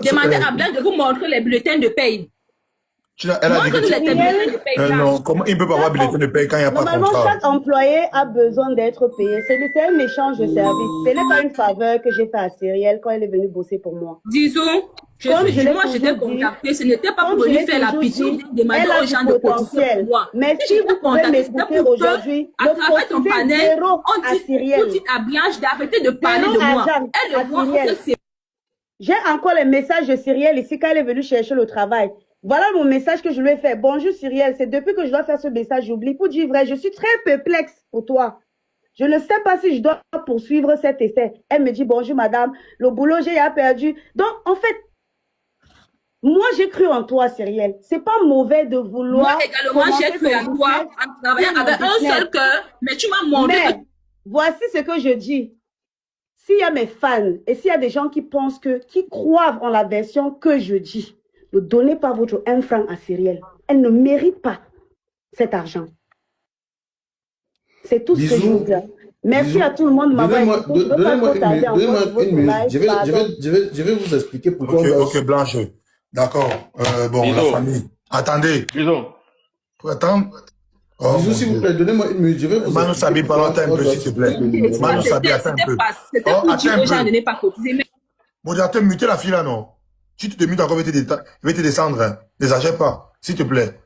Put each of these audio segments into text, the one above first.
Demandez à Blanche de vous montrer les bulletins de paye. Elle a dit que non, comment il ne peut pas avoir bulletin de paye quand il n'y a pas de contrat? Normalement, chaque employé a besoin d'être payé. C'est un échange de service. Ce n'est pas une faveur que j'ai fait à Cyrielle quand elle est venue bosser pour moi. Disons, moi j'étais contactée, ce n'était pas pour venir faire la pitié, demander aux gens de cotiser pour moi. Mais si vous pouvez m'écouter aujourd'hui, à travers ton panel, on dit à Blanche d'arrêter de parler de moi. Elle le voit, j'ai encore les messages de Cyrielle ici quand elle est venue chercher le travail. Voilà mon message que je lui ai fait. Bonjour Cyrielle, c'est depuis que je dois faire ce message, j'oublie. Pour dire vrai, je suis très perplexe pour toi. Je ne sais pas si je dois poursuivre cet essai. Elle me dit, bonjour madame, le boulot j'ai perdu. Donc, en fait, moi j'ai cru en toi Cyrielle. C'est pas mauvais de vouloir... Moi également j'ai cru en toi, en travaillant avec un seul cœur, mais tu m'as montré... Mais, voici ce que je dis. S'il y a mes fans et s'il y a des gens qui pensent qui croient en la version que je dis, ne donnez pas votre 1 franc à Cyrielle. Elle ne mérite pas cet argent. C'est tout ce que je veux dire. Merci à tout le monde de m'avoir écouté. Donnez-moi une minute. Je vais vous expliquer pourquoi. Ok, Blanche. D'accord. Bon, la famille. Attendez. Bisous. Attends. Bisous, s'il vous plaît, donnez-moi une minute. Je vais vous Manu Sabi, parle un peu, s'il te plaît. Manu Sabi, attends un peu. C'était pour dire aux gens de ne pas cotiser. Bon, attends, mutez la fille là, non? Si tu te mutes encore, je vais te descendre. Hein. N'exagère pas, s'il te plaît.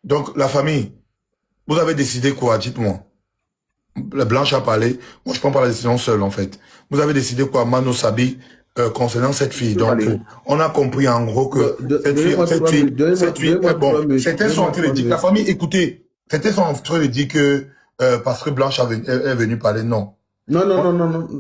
Donc, la famille, vous avez décidé quoi? Dites-moi. La Blanche a parlé. Moi, je prends pas la décision seule, en fait. Vous avez décidé quoi, Manu Sabi, concernant cette fille? Donc, on a compris en gros que cette fille, bon, certains sont en train de dire, la famille, écoutez, certains sont en train de dire que parce que Blanche est venue parler, non. Non.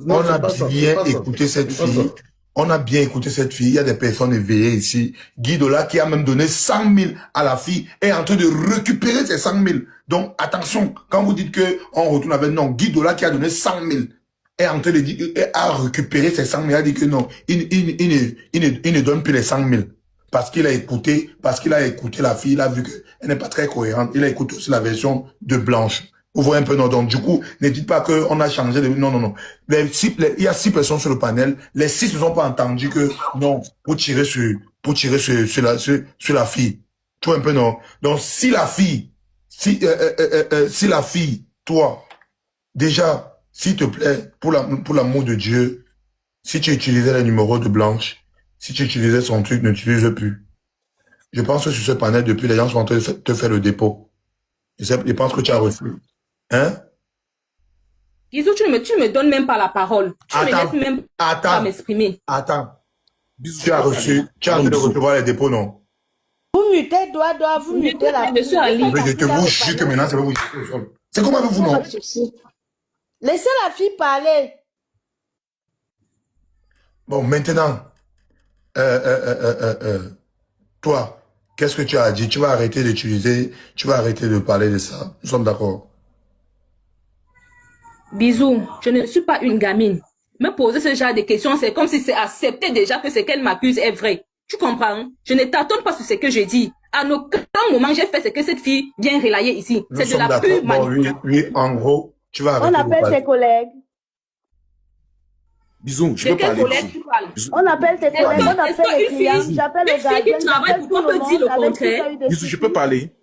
On a bien écouté cette fille. On a bien écouté cette fille. Il y a des personnes éveillées ici. Guy Dola qui a même donné 100 000 à la fille est en train de récupérer ces 100 000. Donc, attention, quand vous dites que on retourne avec non, Guy Dola qui a donné 100 000 est en train de dire, a récupéré ces 100 000. Il a dit que non, il ne donne plus les 100 000. Parce qu'il a écouté la fille, il a vu qu'elle n'est pas très cohérente. Il a écouté aussi la version de Blanche. Vous voyez un peu, non, donc du coup, ne dites pas qu'on a changé de... Non. Il y a 6 personnes sur le panel, les 6 ne sont pas entendus que, non, pour tirer sur la fille. Tu vois un peu, non. Donc si la fille, toi, déjà, s'il te plaît, pour l'amour de Dieu, si tu utilisais les numéros de Blanche, si tu utilisais son truc, n'utilise plus. Je pense que sur ce panel, depuis, les gens sont en train de te faire le dépôt. Je pense que tu as reçu. Hein? Bisous, tu ne me donnes même pas la parole. Tu ne me laisses même pas m'exprimer. Attends. Bisous, tu as de recevoir les dépôts, non? Vous mutez, vous mutez la je suis en ligne. Je te vous jure que maintenant, ça va vous jeter au sol. C'est comment vous, non? Laissez la fille parler. Bon, maintenant, toi, qu'est-ce que tu as dit? Tu vas arrêter d'utiliser, tu vas arrêter de parler de ça. Nous sommes d'accord. Bisous, je ne suis pas une gamine. Me poser ce genre de questions, c'est comme si c'est accepté déjà que ce qu'elle m'accuse est vrai. Tu comprends? Je ne t'attends pas sur ce que je dis. À aucun moment, j'ai fait ce que cette fille vient relayer ici. C'est de la pure manipulation. Oui, en gros, tu vas arrêter. On appelle tes collègues. Bisous, je peux parler. On appelle tes collègues, on appelle les clients. J'appelle les gardiens. On peut dire le contraire. Bisous, je peux parler.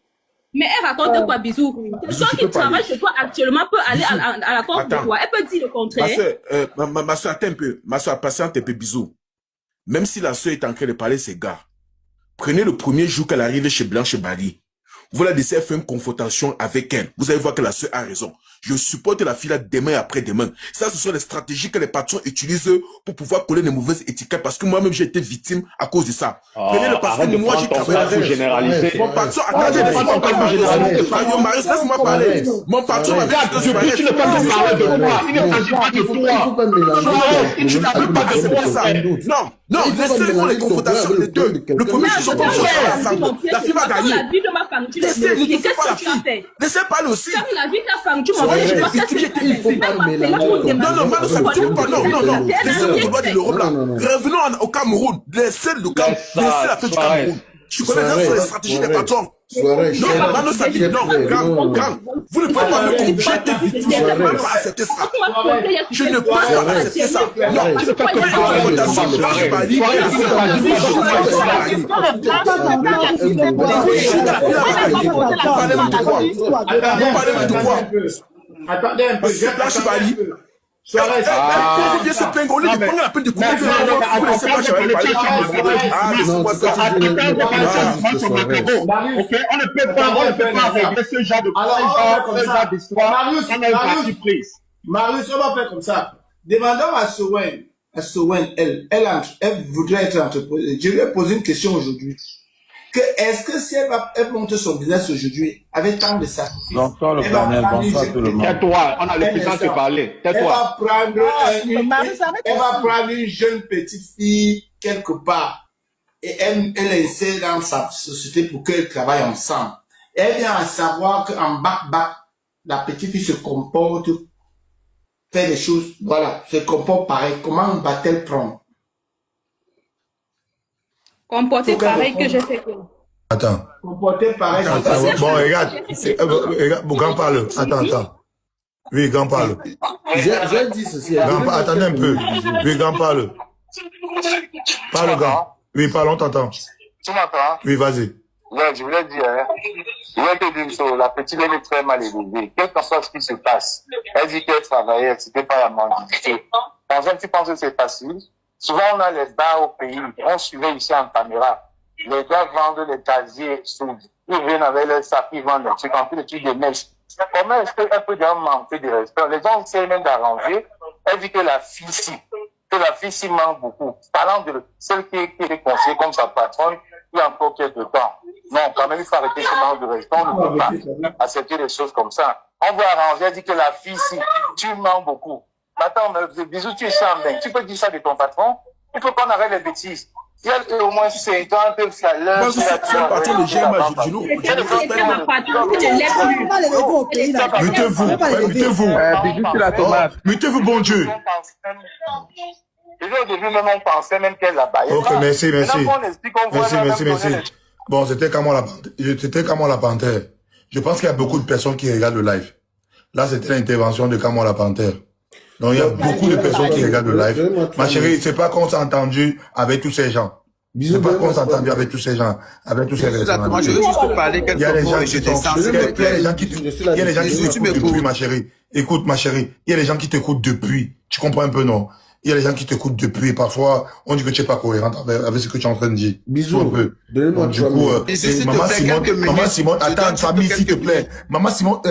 Mais elle raconte quoi, Bisous? Quelqu'un qui travaille chez toi actuellement peut aller à la porte de toi. Elle peut dire le contraire. Ma soeur, attends un peu. Ma soeur, patiente un peu, Bisous. Même si la soeur est en train de parler ses gars, prenez le premier jour qu'elle arrive chez Blanche Bali. Vous la laissez faire une confrontation avec elle. Vous allez voir que la soeur a raison. Je supporte la fille là demain et après-demain. Ça, ce sont les stratégies que les patrons utilisent pour pouvoir coller les mauvaises étiquettes. Parce que moi-même, j'ai été victime à cause de ça. Prenez le patron, moi, j'ai travaillé avec mon patron. Attendez, laissez-moi parler. Laisse-moi parler. Mon patron m'avait dit que tu ne peux pas parler de moi. Il ne s'agit pas de toi. Tu n'as même pas de ça. Non, laissez-moi les confrontations, les deux. Le premier, ils sont ensemble. La fille va gagner. Laissez parler aussi. Il faut pas mélanger. Laissez le droit de l'Europe là. Revenons au Cameroun. Laissez la fête du Cameroun. Je connais déjà sur les stratégies des patrons. Non, Mano Sadi, non, grand. Vous ne pouvez pas me obliger de vite. Je ne peux pas accepter ça. Je ne peux pas accepter ça. Non, je ne peux pas accepter ça. Blanche Bali, attendez un peu. Blanche Bali. Suarez, Viens se plaindre, au lieu de prendre la peine de couper, Ok, on ne peut pas régler ce genre d'histoire. Marius, on va faire comme ça. Demandons à Sowen, elle voudrait être entrepreneuse. Je lui ai posé une question aujourd'hui. Est-ce que si elle monte son business aujourd'hui avec tant de sacrifices, bonsoir le panel, bonsoir tout le monde. Tais-toi, on a le temps de parler. Tais-toi. Elle va prendre une jeune petite fille quelque part et elle insère dans sa société pour qu'elle travaille ensemble. Elle vient à savoir qu'en bac, la petite fille se comporte, fait des choses, voilà, se comporte pareil. Comment va-t-elle prendre? Comporter pareil que je fais quoi? Attends. Comporter pareil. Bon, regarde, grand parle. Attends. Oui, grand parle. J'ai dit ceci. Attendez un peu. Oui, grand parle. Parle, grand. Oui, parle, on t'entend. Tu m'entends? Oui, vas-y. Ouais, je voulais dire, je voulais te dire une chose, la petite elle est très mal élevée. Quel que soit ce qui se passe, elle dit qu'elle travaillait, c'était pas la mendicité. Quand tu penses que c'est facile, souvent on a les bars au pays, on suivait ici en caméra. Les gars vendent les casiers sous, ils viennent avec leurs sacs, ils vendent des trucs, en plus des trucs de mèches. Comment est-ce qu'elle peut déjà manquer de respect? Les gens essaient même d'arranger. Elle dit que la fille s'y manque beaucoup. Parlant de celle qui est conseillée comme sa patronne, il y a encore quelques temps. Non, quand même, il faut arrêter ce manque de respect. On ne peut pas accepter des choses comme ça. On veut arranger, elle dit que la fille, si tu manques beaucoup. Attends, mais bisous, tu es ça, mec. Tu peux dire ça de ton patron? Il faut qu'on arrête les bêtises. Il y a au moins 5 ans, un peu chaleur. Moi, c'est un patron de GMA, Mettez-vous, bon Dieu. Au début, même, on pensait même qu'elle la baillait. Ok, merci. Bon, c'était comment la panthère. Je pense qu'il y a beaucoup de personnes qui regardent le live. Là, c'était l'intervention de Camon la panthère. Donc, il y a beaucoup de personnes qui regardent le live. Ma chérie, c'est pas qu'on s'est entendu avec tous ces gens. C'est pas qu'on s'est entendu avec tous ces gens, avec tous ces gens. Moi, je veux juste te parler il y a des gens qui t'écoutent depuis, ma chérie. Écoute, ma chérie, il y a des gens qui t'écoutent depuis. Tu comprends un peu, non? Il y a des gens qui t'écoutent depuis. Parfois, on dit que tu n'es pas cohérente avec ce que tu es en train de dire. Bisous. Un peu. Donnez-moi du coup, Maman Simone, attends, Samy, s'il te plaît. Maman Simone,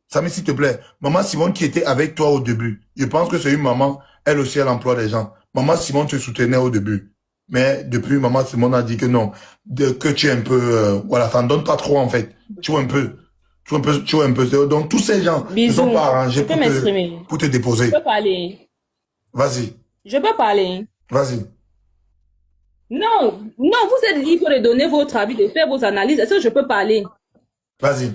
Samy, s'il te plaît. Maman Simone qui était avec toi au début. Je pense que c'est une maman, elle aussi, elle emploie des gens. Maman Simone te soutenait au début. Mais depuis, Maman Simone a dit que non, que tu es un peu, voilà, ça ne donne pas trop, en fait. Tu vois un peu. Donc, tous ces gens ne sont pas arrangés pour te déposer. Je peux parler. Vas-y. Je peux parler. Vas-y. Non, vous êtes libre de donner votre avis, de faire vos analyses. Est-ce que je peux parler? Vas-y.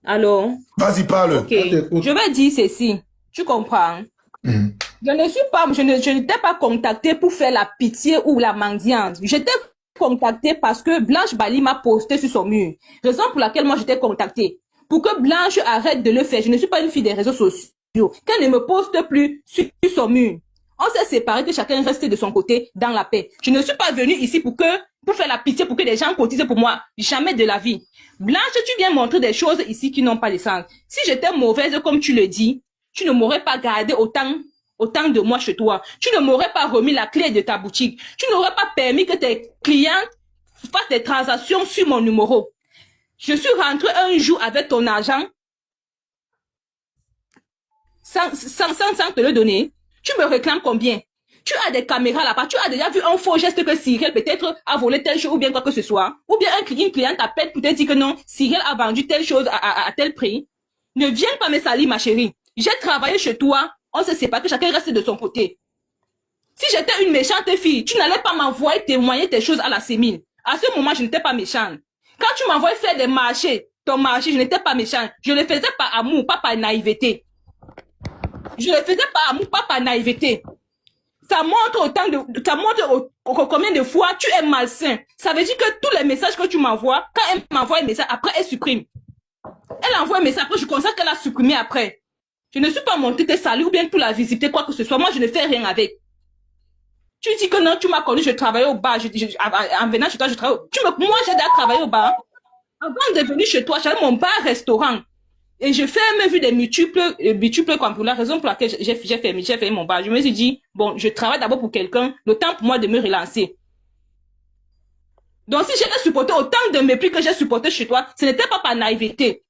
Alors? Vas-y, parle. Ok. Je vais dire ceci. Tu comprends? Je n'étais pas contactée pour faire la pitié ou la mendiante. J'étais contactée parce que Blanche Bali m'a posté sur son mur. Raison pour laquelle moi j'étais contactée. Pour que Blanche arrête de le faire. Je ne suis pas une fille des réseaux sociaux. Qu'elle ne me poste plus sur son mur. On s'est séparés, que chacun reste de son côté dans la paix. Je ne suis pas venue ici pour faire la pitié, pour que les gens cotisent pour moi. Jamais de la vie. Blanche, tu viens montrer des choses ici qui n'ont pas de sens. Si j'étais mauvaise comme tu le dis, tu ne m'aurais pas gardé autant de moi chez toi. Tu ne m'aurais pas remis la clé de ta boutique. Tu n'aurais pas permis que tes clients fassent des transactions sur mon numéro. Je suis rentrée un jour avec ton argent sans te le donner. Tu me réclames combien? Tu as des caméras là-bas. Tu as déjà vu un faux geste que Cyril peut-être a volé telle chose ou bien quoi que ce soit. Ou bien une cliente t'appelle pour te dire que non, Cyril a vendu telle chose à tel prix. Ne viens pas me salir, ma chérie. J'ai travaillé chez toi. On se sépare, que chacun reste de son côté. Si j'étais une méchante fille, tu n'allais pas m'envoyer témoigner tes choses à la sémine. À ce moment, je n'étais pas méchante. Quand tu m'envoies faire des marchés, ton marché, je n'étais pas méchante. Je le faisais par amour, pas par naïveté. Je le faisais par amour, pas par naïveté. Ça montre combien de fois tu es malsain. Ça veut dire que tous les messages que tu m'envoies, quand elle m'envoie un message, après elle supprime. Elle envoie un message, après je constate qu'elle a supprimé après. Je ne suis pas montée te saluer ou bien pour la visiter, quoi que ce soit. Moi, je ne fais rien avec. Tu dis que non, tu m'as connu, je travaillais au bar. En venant chez toi, je travaillais. Moi, j'ai déjà travaillé au bar. Avant de venir chez toi, j'avais mon bar-restaurant. Et je fais même vu des multiples comme pour la raison pour laquelle j'ai fait mon bar. Je me suis dit, bon, je travaille d'abord pour quelqu'un, le temps pour moi de me relancer. Donc, si j'ai supporté autant de mépris que j'ai supporté chez toi, ce n'était pas par naïveté.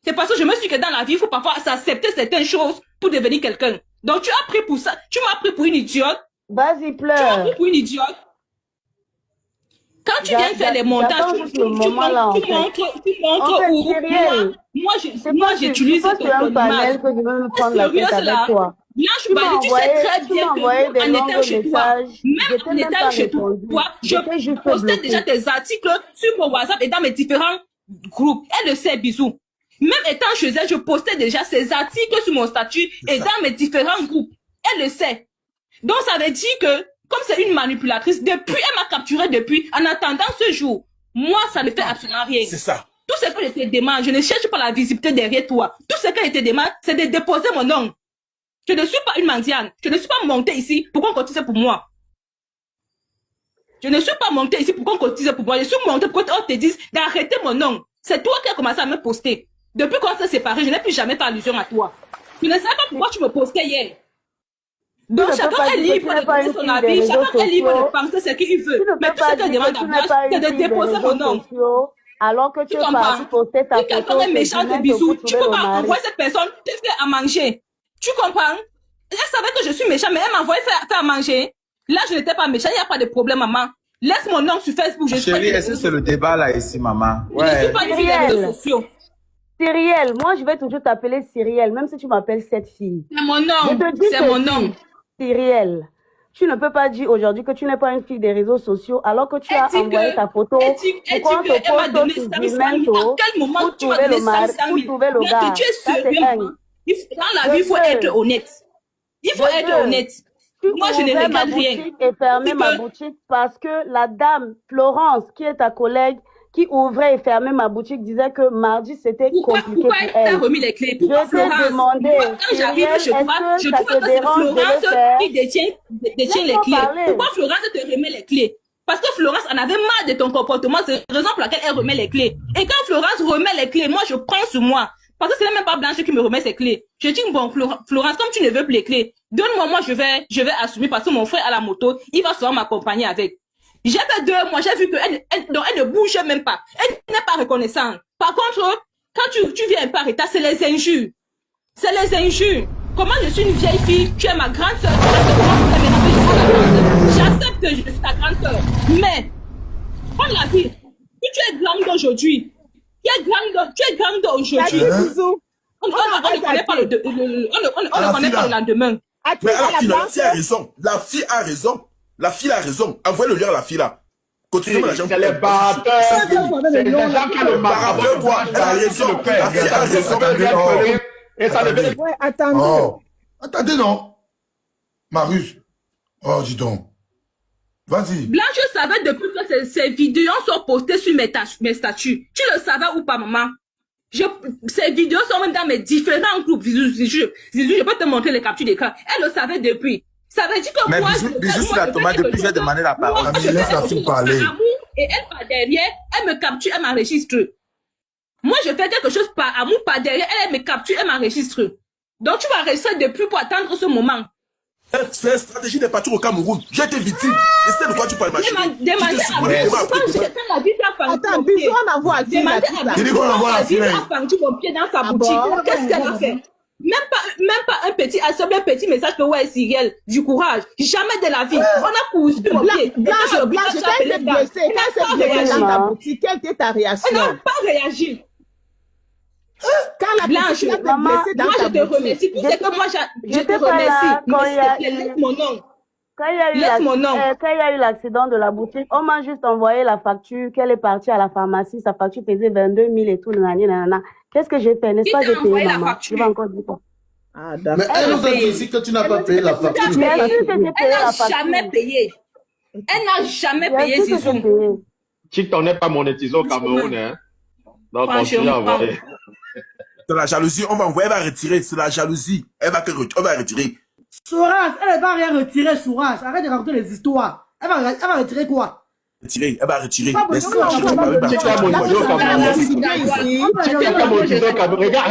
C'est parce que je me suis dit que dans la vie, il faut parfois s'accepter certaines choses pour devenir quelqu'un. Donc, tu as pris pour ça. Tu m'as pris pour une idiote. Vas-y, pleure. Tu m'as pris pour une idiote. Quand tu viens faire les montages, tu montres où moi j'utilise ton image. Sérieuse là, Blanche Bali, tu sais très bien que en étant chez toi, même en étant chez toi, je postais déjà des articles sur mon WhatsApp et dans mes différents groupes. Elle le sait, bisous. Même étant chez elle, je postais déjà ces articles sur mon statut et dans mes différents groupes. Elle le sait. Donc ça veut dire que comme c'est une manipulatrice, depuis, elle m'a capturé depuis, en attendant ce jour. Moi, ça ne fait absolument rien. C'est ça. Tout ce que je te demande, je ne cherche pas la visibilité derrière toi. Tout ce que je te demande, c'est de déposer mon nom. Je ne suis pas une mendiane. Je ne suis pas montée ici pour qu'on cotise pour moi. Je ne suis pas montée ici pour qu'on cotise pour moi. Je suis montée pour qu'on te dise d'arrêter mon nom. C'est toi qui as commencé à me poster. Depuis qu'on s'est séparés, je n'ai plus jamais fait allusion à toi. Je ne sais pas pourquoi tu me postais hier. Donc chacun est libre de donner son avis, chacun est libre de penser ce qu'il veut. Mais tout ce que je demande à Blanche, c'est de déposer mon nom. Alors que tu es parti poster ta photo. Si quelqu'un est méchant de bisous, tu peux pas envoyer cette personne te faire à manger. Tu comprends? Elle savait que je suis méchant, mais elle m'a envoyé faire à manger. Là, je n'étais pas méchant, il n'y a pas de problème, maman. Laisse mon nom sur Facebook. Chérie, est-ce que c'est le débat là ici, maman? Je ne suis pas une fille des réseaux sociaux. Cyrielle, moi je vais toujours t'appeler Cyrielle, même si tu m'appelles cette fille. C'est mon nom, c'est mon nom. Cyrielle, tu ne peux pas dire aujourd'hui que tu n'es pas une fille des réseaux sociaux alors que tu as envoyé ta photo pour qu'on te pose sur Gmail pour trouver le mari, pour trouver le gars. Ça c'est un. Dans la vie, il faut être honnête. Il faut être honnête. Moi, je ne regarde rien. Et fermer ma boutique parce que la dame Florence, qui est ta collègue, qui ouvrait et fermait ma boutique, disait que mardi, c'était compliqué pour elle. Pourquoi elle t'a remis les clés? Pourquoi Florence? Moi, quand j'arrive chez toi, je trouve que c'est Florence qui détient les clés. Pourquoi Florence te remet les clés? Parce que Florence en avait marre de ton comportement, c'est la raison pour laquelle elle remet les clés. Et quand Florence remet les clés, moi, je prends sur moi. Parce que ce n'est même pas Blanche qui me remet ses clés. Je dis, bon, Florence, comme tu ne veux plus les clés, donne-moi, moi, je vais assumer parce que mon frère a la moto, il va souvent m'accompagner avec. J'ai fait 2 mois, j'ai vu qu'elle ne bouge même pas. Elle n'est pas reconnaissante. Par contre, quand tu viens par état, c'est les injures. C'est les injures. Comment je suis une vieille fille, tu es ma grande soeur, j'accepte que je suis ta grande soeur. Mais, on l'a dit, si tu es grande aujourd'hui, tu es grande aujourd'hui. On ne connaît pas le lendemain. Mais la fille a raison. La fille a raison. La fille a raison. Envoyez le lien à la fille là. Continuez la jambe. C'est les batteurs. C'est les gens qui le marquent. Elle a raison. La fille a raison. Et ça devait... Ouais, attendez. Attendez, non. Marius. Oh, dis donc. Vas-y. Blanche, je savais depuis que ces vidéos sont postées sur mes statuts. Tu le savais ou pas, maman? Ces vidéos sont même dans mes différents groupes. Je peux te montrer les captures d'écran. Elle le savait depuis. Ça veut dire que mais moi... bisous sur la tomate, depuis j'ai demandé la parole. Laisse la fille parler. Et elle par derrière, elle me capture, elle m'enregistre. Moi, je fais quelque chose par amour, par derrière, elle me capture, elle m'enregistre. Donc, tu vas rester depuis pour attendre ce moment. C'est une stratégie des partis au Cameroun. J'ai été victime. Et c'est de quoi tu parles, ma chérie. Demandez à attends, bisous, on envoie à qui là? Mon pied dans sa boutique. Qu'est-ce qu'elle a fait? Même pas un petit message que ouais, Cyrielle, du courage. Jamais de la vie. On a cousu mon pied. Blanche, quand elle s'est blessée, dans ta boutique, quelle était ta réaction? Elle n'a pas réagi. Quand la Blanche, moi je te remercie. Tu sais que moi je te remercie. Laisse mon nom. Quand il y a eu l'accident de la boutique, on m'a juste envoyé la facture qu'elle est partie à la pharmacie. Sa facture pesait 22 000 et tout. Qu'est-ce que j'ai fait? N'est-ce pas? J'ai payé maman. Tu vas encore dire quoi? Ah, mais elle nous a dit ici que tu n'as pas payé la facture. Elle n'a jamais payé. Elle n'a jamais payé, Zizou. TikTok n'est pas monétisé au Cameroun, hein. Donc, continue à envoyer. C'est la jalousie, on va envoyer, elle va retirer. C'est la jalousie. Elle va retirer. Sourage, elle va rien retirer, Sourage. Arrête de raconter les histoires. Elle va retirer quoi? Elle va retirer. Regarde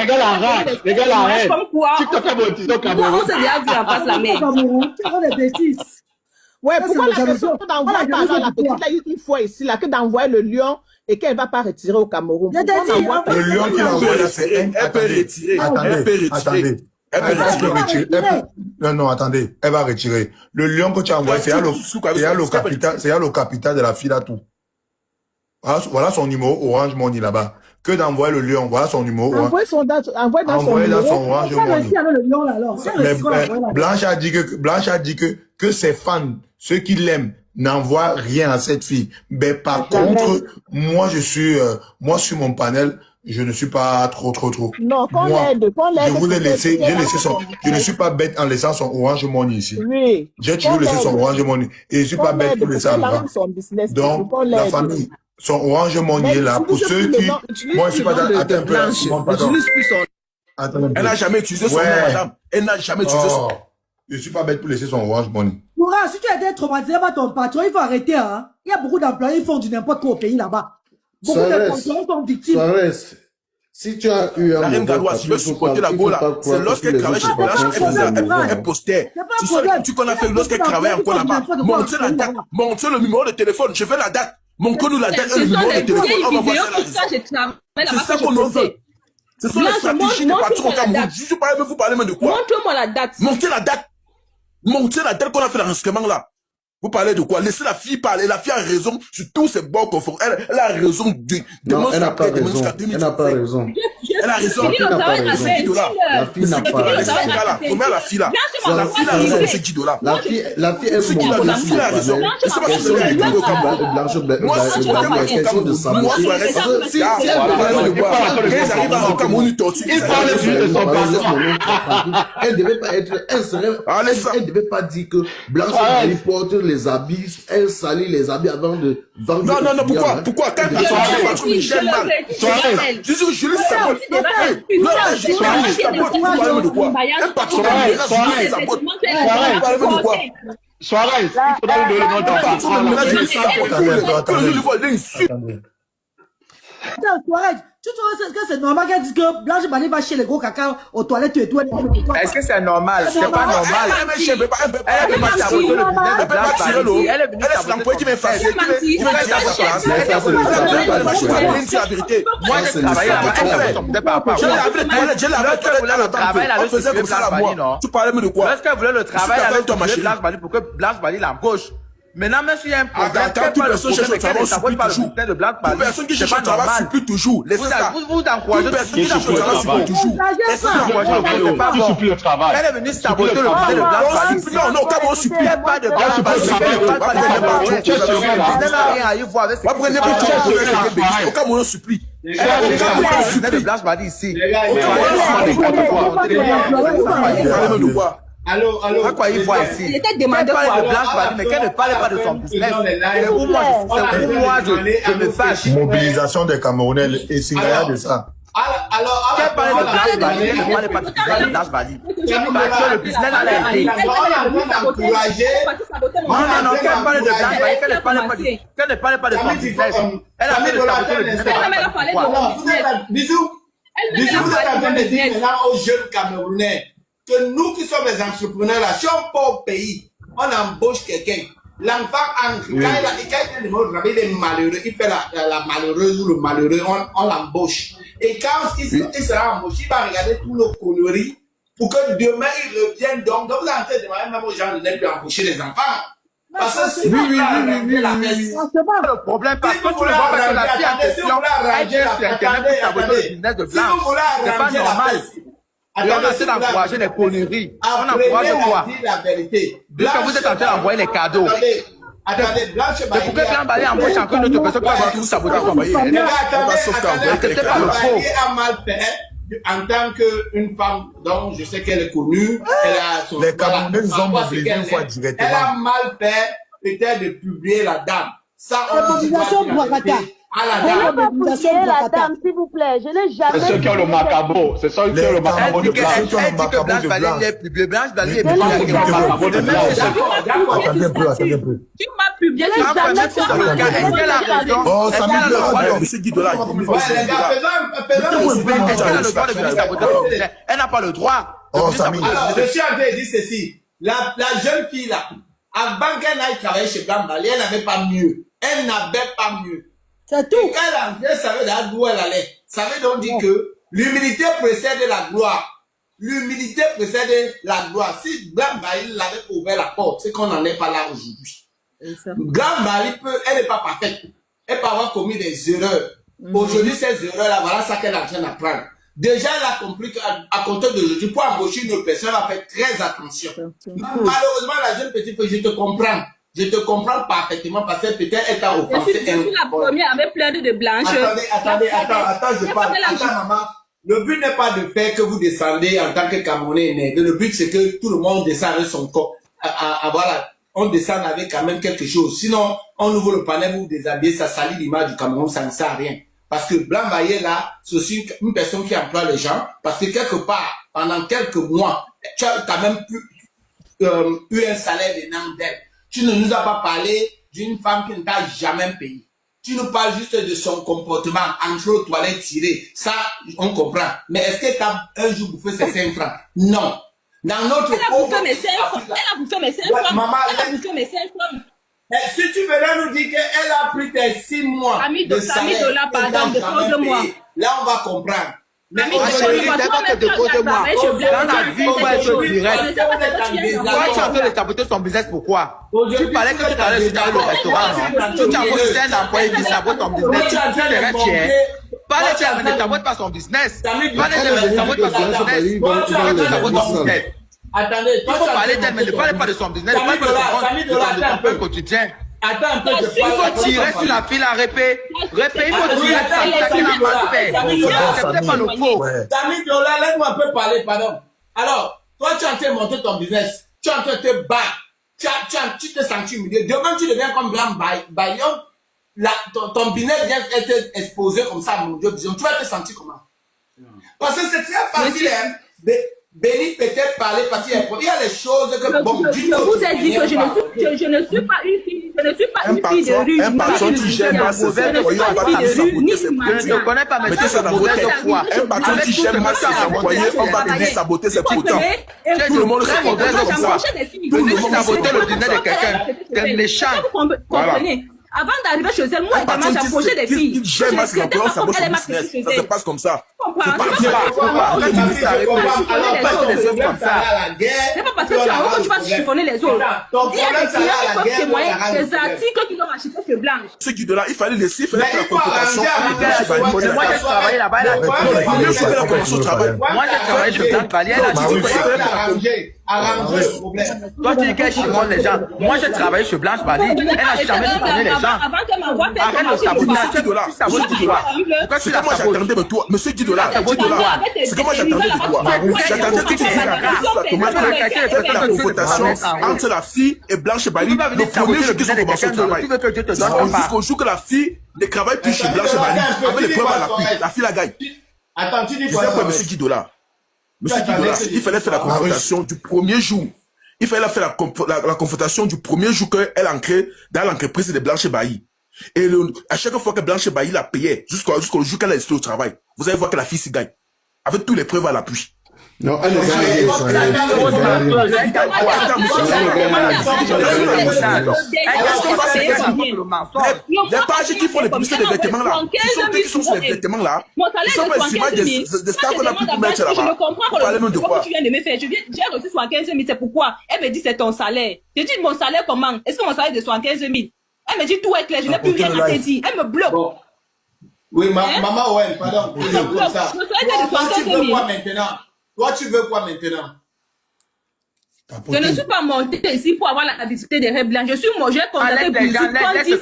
la rage. Regarde la haine. TikTok a monétisé au Cameroun. On s'est déjà vu en face la mer. C'est des bêtises. Ouais, pourquoi la personne d'envoyer par exemple la petite là une fois ici là que d'envoyer le lion et qu'elle va pas retirer au Cameroun? Le lion qui l'envoie là, c'est elle peut retirer. Attendez. Elle peut retirer. Non, attendez. Elle va retirer. Le lion que tu as envoyé, c'est le capital de la fille là tout. Voilà son numéro Orange Money là-bas. Que d'envoyer le lion, voilà son numéro. Envoie dans son Orange Money. Blanche a dit que ses fans, ceux qui l'aiment, n'envoient rien à cette fille. Mais par contre, moi sur mon panel, je ne suis pas trop. Non, qu'on l'aide. Je voulais laisser, je ne suis pas bête en laissant son Orange Money ici. Oui. J'ai toujours laissé son Orange Money. Et je ne suis pas bête pour laisser en Donc, la famille, son Orange Money est là. Pour ceux qui, moi, je suis pas dans, attends un peu. Elle n'a jamais utilisé son nom, madame. Elle n'a jamais utilisé son nom. Je ne suis pas bête pour laisser son Orange Money. Moura, si tu as été traumatisé par ton patron, il faut arrêter, hein. Il y a beaucoup d'employés qui font du n'importe quoi au pays là-bas. Beaucoup de patrons sont victimes. Si tu as eu un... La reine Galoise, je veux supporter la go là. C'est lorsqu'elle travaille chez Blanche, elle postait. C'est ça le truc qu'on a fait lorsqu'elle travaille encore là-bas. Montez la date, montez le numéro de téléphone. Je veux la date. Montrez-nous la date et le numéro de téléphone. On va voir ça. C'est ça qu'on en veut. Ce sont les stratégies des patrons au Cameroun. Vous parlez même de quoi? Montre-moi la date. Montez la date. Montez la date qu'on a fait l'enregistrement là. Vous parlez de quoi? Laissez la fille parler. La fille a raison sur tous ces bords conformes. Elle a raison de... Non, elle n'a pas raison. Elle n'a pas raison. Elle a raison. La fille n'a pas raison. La fille n'a pas raison. Combien la fille là? La fille a raison, c'est Guido là. La fille est La fille a raison. Et c'est pas que c'est le Cameroun. Moi, si tu as question de ça, moi, si elle arrive à Cameroun, ils torturent. Elle devait pas être... Elle devait pas dire que Blanche porte les habits, elle salit les habits avant de vendre. Non, pourquoi? Quand elle me gêne mal. Je lui sabote. Non, je sabote. Vous parlez de quoi? Un patron je lui sabote. Vous parlez de quoi? Soirée, il faudra lui donner le nom d'un patron. Tu trouves que c'est normal qu'elle dise que Blanche Money va chez les gros caca aux toilettes et tout? Est-ce que c'est normal? C'est pas normal. Elle est venue saboter le business de Blanche Money. Elle est venue saboter l'employé qui m'efface. Qui me dit à sa place. C'est la vérité. Moi, j'ai travaillé là-bas. Elle sabote son business par rapport à moi. Lorsqu'elle voulait le travail, elle avait supplié Blanche Money, non? Tu parlais de quoi? Lorsqu'elle voulait le travail, elle avait supplié Blanche Money pour que Blanche Money l'embauche. Maintenant, même s'il y a un problème, quand toute personne cherche le travail, on supplie toujours. Toute personne qui cherche le travail supplie toujours. Laissez ça. Vous encouragez toute personne qui cherche le travail supplie toujours. Laissez ça. Tu supplies le travail. Elle est venue saboter le business de Blanche Money. Non, quand on supplie. Il n'y a pas de Blanche Money. Elle n'a rien à y voir avec ce qui prenez pas tout au Cameroun, on supplie. Elle a venue saboter le business de Blanche Money ici. Allô. Pourquoi il voit ici? Il était demandé pour de Blanche Money, mais qu'elle ne parle pas de son business. C'est où moi, je me fâche. Mobilisation des Camerounais et Singaya de ça. Alors, qu'elle parle de Blanche Money, elle ne parle pas de Blanche Money. Parce que le business a été. Non, qu'elle parle de Blanche Money, qu'elle ne parle pas de son business. Elle a fait de saboter le business. Bisous, vous êtes en train de dire maintenant aux jeunes Camerounais que nous qui sommes les entrepreneurs là, si on part au pays, on embauche quelqu'un. L'enfant entre, quand il est malheureux, il fait la malheureuse ou le malheureux, on l'embauche. Et quand il sera embauché, il va regarder tous nos conneries pour que demain il revienne. Donc vous êtes en train de demander même aux gens de ne plus embaucher les enfants. Parce que c'est le problème, parce que tu ne vois pas que la fille en question a été sur Internet pour saboter le business de Blanche. C'est pas normal. Et on essaie d'encourager les conneries. On encourage quoi? Puisque vous êtes en train d'envoyer les cadeaux. Attendez, Blanche c'est pour que Blanche Money embauche encore une autre personne qui va tout saboter son pays. C'était pas le faux. en tant qu'une femme dont je sais qu'elle est connue, elle a son... Les Camerounais nous ont mobilisés une fois directement. Elle a mal fait peut-être de publier la dame. Ça, on mobilisation Bouakata. à la Je n'ai dame. pas publié la dame, s'il vous plaît. Je n'ai jamais... C'est ceux qui ont le macabo. C'est ceux qui ont le macabo de Blanche. Elle dit que Blanche Bali est publiée. Blanche Bali est Le macabo de Blanche. Attendez un peu, attendez un peu. Tu m'as publié Est-ce qu'elle a raison? Oh, ça me dérange. Monsieur Guy Dola, Ouais, les gars, Elle n'a pas le droit. Oh, Samy. Alors, je suis en train de dire ceci. La jeune fille là, avant qu'elle aille travailler chez Blanche Bali, elle n'avait pas mieux. Elle n'avait pas mieux. C'est tout. Et quand elle entrait, ça veut dire d'où elle allait. Ça veut donc dire que l'humilité précède la gloire. L'humilité précède la gloire. Si Blanche Bali l'avait ouvert la porte, c'est qu'on n'en est pas là aujourd'hui. Blanche Bali elle n'est pas parfaite. Elle peut avoir commis des erreurs. Aujourd'hui, ces erreurs-là, voilà ça qu'elle est en train d'apprendre. Déjà, elle a compris qu'à compter d'aujourd'hui, pour embaucher une autre personne, elle va faire très attention. Malheureusement, la jeune petite fille, je te comprends. Je te comprends parfaitement parce que peut-être elle t'a offensé. Je suis la première avec plein de blanches. Attends, je parle. Attends, maman. Le but n'est pas de faire que vous descendez en tant que Camerounais né. Le but, c'est que tout le monde descend avec son corps. Voilà. On descend avec quand même quelque chose. Sinon, on ouvre le panel, vous déshabillez, ça salit l'image du Cameroun, ça ne sert à rien. Parce que Blanche Bali là, c'est aussi une personne qui emploie les gens. Parce que quelque part, pendant quelques mois, tu as quand même eu un salaire de nom d'elle. Tu ne nous as pas parlé d'une femme qui ne t'a jamais payé. Tu nous parles juste de son comportement, entre aux toilettes tirées. Ça, on comprend. Mais est-ce que tu as un jour bouffé ses 5 francs? Non. Dans notre Elle a bouffé mes 5 francs. Elle a bouffé mes 5 francs. Maman, Elle a bouffé mes 5 francs. Si tu venais nous dire qu'elle a pris tes 6 mois de salaire, $100 pardon, dépose-moi. là on va comprendre. Mais chérie, t'es pas que dépose-moi. Dans la vie, on va être direct. Toi, tu es en train de saboter ton business, pourquoi? Tu parlais que tu allais dans le restaurant, non? Tu as posé un employé qui sabote ton business. Tu serais fier. Parle-tu ne sabote pas son business. Parle-tu ne sabote pas son business. Tu sabotes ton business. Attendez, il faut parler d'elle, mais ne parlez pas de son business. Ne parlez pas de son quotidien. Attends un peu, il faut tirer sur la file à répé. Répé, il faut tirer sur la file à mal fait. C'était pas le faux. Samy Dola, laisse-moi un peu parler, pardon. Alors, toi, tu es en train de monter ton business. Tu es en train de te battre. Tu te sens humilié. Demain, tu deviens comme Blanche Bali. Ton business vient être exposé comme ça, mon Dieu. Tu vas te sentir comment? Parce que c'est très facile, hein. Béni peut-être parler parce qu'il y a les choses que bon, je vous ai dit que je ne suis pas une fille, je ne suis pas une fille de rue. Un patron qui gère mal ses employés, on va venir saboter ses produits. Je ne connais pas, mais ça dans votre foi. Un patron qui gère mal ses employés, on va venir saboter ses produits. Tout le monde se mauvaise foi. Venir saboter le business de quelqu'un, c'est méchant. Comprenez? Avant d'arriver chez elle, moi également j'approchais des filles. J'aime ma employé, ça se passe comme ça. C'est pas parce que tu as honte que tu vas chiffonner les autres. Il y a des clients qui peuvent témoigner des articles qu'ils ont achetés chez Blanche. Ce qui de là, il fallait laisser faire la confrontation. Moi j'ai travaillé là-bas. Moi j'ai travaillé chez Blanche Bali. Arranger le problème. Toi tu dis qu'elle chiffonne les gens. Moi j'ai travaillé chez Blanche Bali. Elle n'a jamais chiffonné les gens. Arrête le sabotage. Tu sabotes quoi? Pourquoi tu la sabotes? Monsieur Guidola, c'est que moi j'attendais de toi. J'attendais que tu dises la confrontation entre la fille et Blanche Bali le premier jour qu'ils ont commencé au travail. Jusqu'au jour que la fille ne travaille plus chez Blanche Bali, avec les preuves à l'appui, la fille la gagne. Attends, tu dis quoi? Monsieur Guidola, il fallait faire la confrontation du premier jour. Il fallait faire la confrontation du premier jour qu'elle entrait dans l'entreprise de Blanche Bali. Et à chaque fois que Blanche Bali la payait, jusqu'au jour qu'elle a resté au travail, vous allez voir que la fille s'y gagne. Avec tous les preuves à l'appui. Non, elle est gagnée. Les pages qui font les publicités des vêtements là, qui sont sur les vêtements là, ils sont pas ici des stars qu'on a pu mettre là-bas. Je ne comprends pas ce que tu viens de me faire. J'ai reçu 75 000, c'est pourquoi? Elle me dit c'est ton salaire. Je dis mon salaire comment? Est-ce que mon salaire est de 75 000? Elle me dit tout est clair, je n'ai plus rien à te dire. Elle me bloque. Bon. Oui, maman Owen, pardon. Je bloque. Toi, tu veux quoi maintenant? Toi, tu veux quoi maintenant? Je ne suis pas montée ici pour avoir la visite des rêves blancs. Je suis moi, j'ai contacté Bijou quand 10 on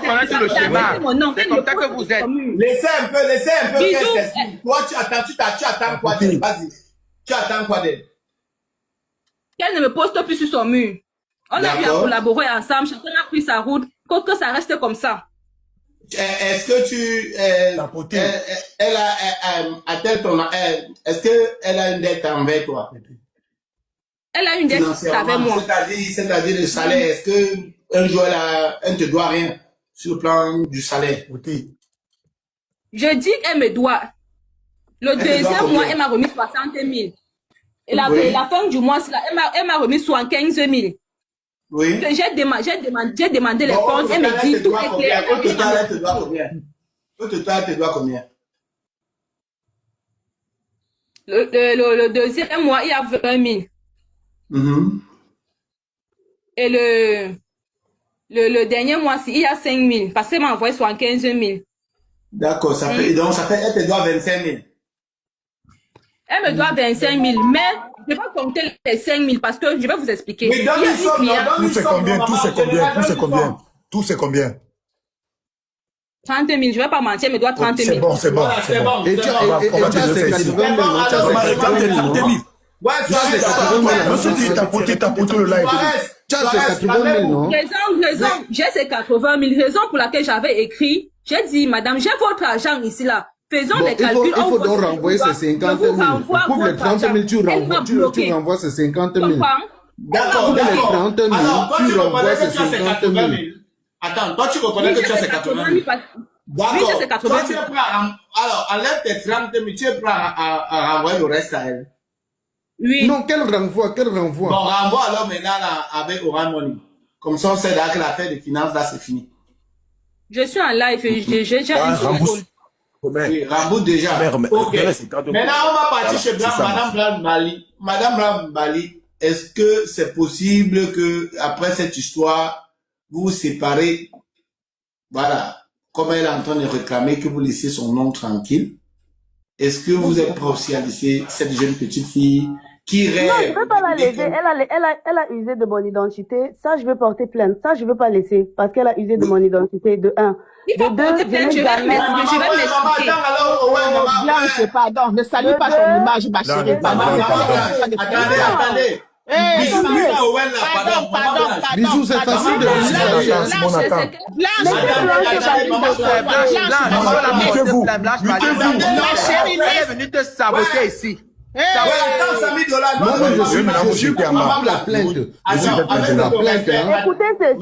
connaît le schéma. C'est comme ça que vous êtes. Laissez un peu qu'elle s'exprime. Toi, tu attends quoi d'elle? Vas-y. Tu attends quoi d'elle? Qu'elle ne me poste plus sur son mur. On a eu à collaborer ensemble, chacun a pris sa route, que ça reste comme ça. Est-ce que tu... est-ce qu'elle a une dette envers toi? Elle a une dette avec moi. C'est-à-dire le salaire. Est-ce qu'un jour, elle ne te doit rien sur le plan du salaire? Je dis qu'elle me doit. Le deuxième mois, elle m'a remis 60 000. Et la fin du mois, elle m'a remis 75 000. Oui. J'ai demandé les comptes, elle me dit tout est clair. Au total, elle te doit combien? Au total, elle te doit combien? Le deuxième mois, il y a 20 000. Et le dernier mois, il y a 5 000. Parce qu'elle m'a envoyé 75 000. D'accord, donc ça fait, elle te doit 25 000. Elle me doit 25 000, mais je vais pas compter les 5 000 parce que je vais vous expliquer. Mais dans les sommes, tout c'est combien? Tout c'est combien? 30 000, je vais pas mentir, elle me doit 30 000. C'est bon. Et tu as 80 000. Ouais, monsieur, t'as poté le live. Tu as 80 000, non? Raison, j'ai ces 80 000. Raison pour laquelle j'avais écrit, j'ai dit, madame, j'ai votre argent ici, là. Faisons les calculs. Il faut donc renvoyer ces 50 000. Pour les 30 000, tu renvoies ces 50 000. D'accord. Pour les 30 000, tu renvoies ces 50 000. Attends, toi, tu reconnais que tu as ces 80 000. D'accord. Toi, tu es prêt alors, enlève tes 30 000, tu es prêt à renvoyer le reste à elle. Oui. Non, quel renvoi? Bon, renvoie alors maintenant avec Orange Money. Comme ça, on sait que l'affaire des finances, là, c'est fini. Je suis en live et j'ai déjà une seconde. Oui, rembourse déjà. Ok. Maintenant, on va partir chez Madame Blanc Bali. Madame Blanc Bali, est-ce que c'est possible que, après cette histoire, vous vous séparez, voilà, comme elle est en train de réclamer que vous laissez son nom tranquille? Est-ce que vous êtes prêt aussi à laisser cette jeune petite fille qui rêve? Non, je ne veux pas la laisser. Elle a usé de mon identité. Ça, je veux porter plainte. Ça, je ne veux pas laisser parce qu'elle a usé de mon identité, de 1. De 2, je vais m'expliquer. Blanche, pardon, ne salue pas son image, ma chérie. Attendez. Bisous, c'est facile de elle est venue te saboter ici. Je suis pour la plainte. Écoutez ceci.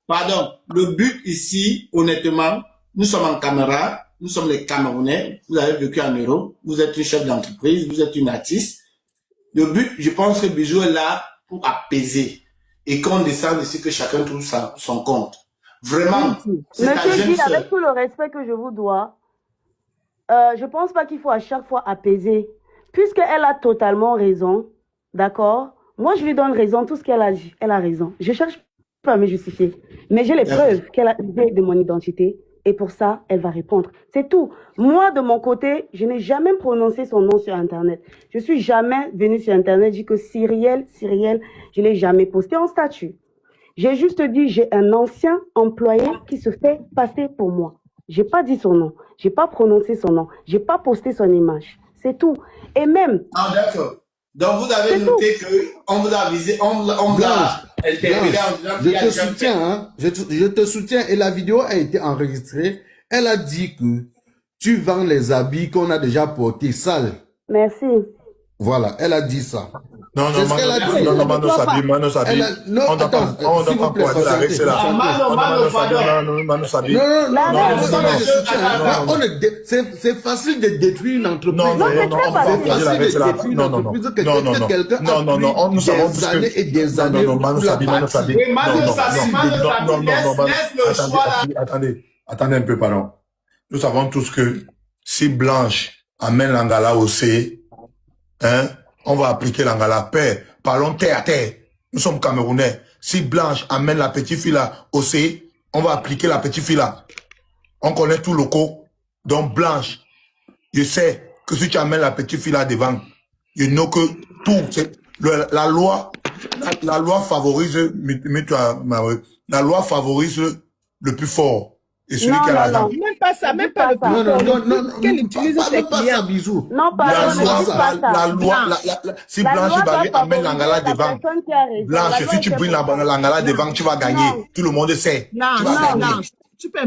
Pardon, le but ici, honnêtement, nous sommes en caméra, nous sommes les Camerounais, vous avez vécu en Europe, vous êtes une chef d'entreprise, vous êtes une artiste. Le but, je pense que Bijou est là pour apaiser et qu'on descende ici, que chacun trouve son compte. Vraiment, c'est ta jeune Monsieur sœur. avec tout le respect que je vous dois, je pense pas qu'il faut à chaque fois apaiser. Puisqu'elle a totalement raison, d'accord? Moi, je lui donne raison, tout ce qu'elle a dit, elle a raison. Je cherche pas à me justifier. Mais j'ai les preuves qu'elle a usé de mon identité. Et pour ça, elle va répondre. C'est tout. Moi, de mon côté, je n'ai jamais prononcé son nom sur Internet. Je suis jamais venue sur Internet, j'ai dit que Cyrielle, je l'ai jamais posté en statut. J'ai juste dit, j'ai un ancien employé qui se fait passer pour moi. J'ai pas dit son nom. J'ai pas prononcé son nom. J'ai pas posté son image. C'est tout. Et même... Ah, d'accord. Donc, vous avez noté qu'on vous a visé, on vous a interpellé en disant qu'il y a je te soutiens, hein. Je te soutiens. Et la vidéo a été enregistrée. Elle a dit que tu vends les habits qu'on a déjà portés sales. Merci. Voilà, elle a dit ça. Non, Mano Sabi. On doit pas croiser la règle, c'est là. C'est facile de détruire une entreprise. Non, nous savons tous que... et des années. Non, Mano Sabi. Attendez un peu, pardon. Nous savons tous que si Blanche amène l'Angala au C, hein, on va appliquer l'Angala. Père, parlons terre à terre. Nous sommes Camerounais. Si Blanche amène la petite fille là au C, on va appliquer la petite fille là. On connaît tout locaux. Donc Blanche, Je sais que si tu amènes la petite fille là devant, je know que tout, la loi favorise, la loi favorise le plus fort. Et celui qui a l'argent. Même pas ça, même pas le Non, qu'elle utilise ses clients. Bisous. Non, pardon, ne dis pas ça. La loi, si Blanche Barry amène l'Angala devant, Blanche, si tu brilles l'Angala devant, tu vas gagner. Tout le monde sait. Tu vas gagner.